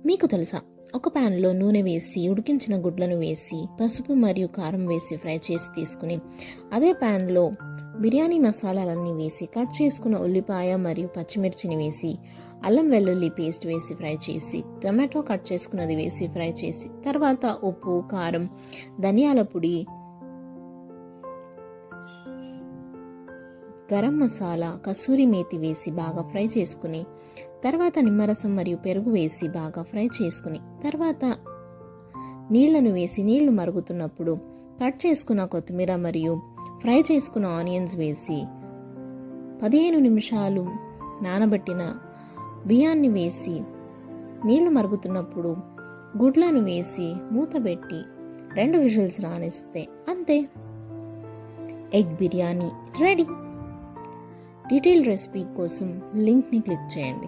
మీకు తెలుసా, ఒక ప్యాన్లో నూనె వేసి ఉడికించిన గుడ్లను వేసి పసుపు మరియు కారం వేసి ఫ్రై చేసి తీసుకుని అదే ప్యాన్లో బిర్యానీ మసాలాలన్నీ వేసి కట్ చేసుకున్న ఉల్లిపాయ మరియు పచ్చిమిర్చిని వేసి అల్లం వెల్లుల్లి పేస్ట్ వేసి ఫ్రై చేసి టమాటో కట్ చేసుకున్నది వేసి ఫ్రై చేసి తర్వాత ఉప్పు, కారం, ధనియాల పొడి, గరం మసాలా, కసూరి మేతి వేసి బాగా ఫ్రై చేసుకుని తర్వాత నిమ్మరసం మరియు పెరుగు వేసి బాగా ఫ్రై చేసుకుని తర్వాత నీళ్లను వేసి నీళ్లు మరుగుతున్నప్పుడు కట్ చేసుకున్న కొత్తిమీర మరియు ఫ్రై చేసుకున్న ఆనియన్స్ వేసి 15 నిమిషాలు నానబెట్టిన బియ్యాన్ని వేసి నీళ్లు మరుగుతున్నప్పుడు గుడ్లను వేసి మూత పెట్టి 2 విజిల్స్ రానిస్తే అంతే, egg biryani ready. Detail recipe కోసం లింక్ని క్లిక్ చేయండి.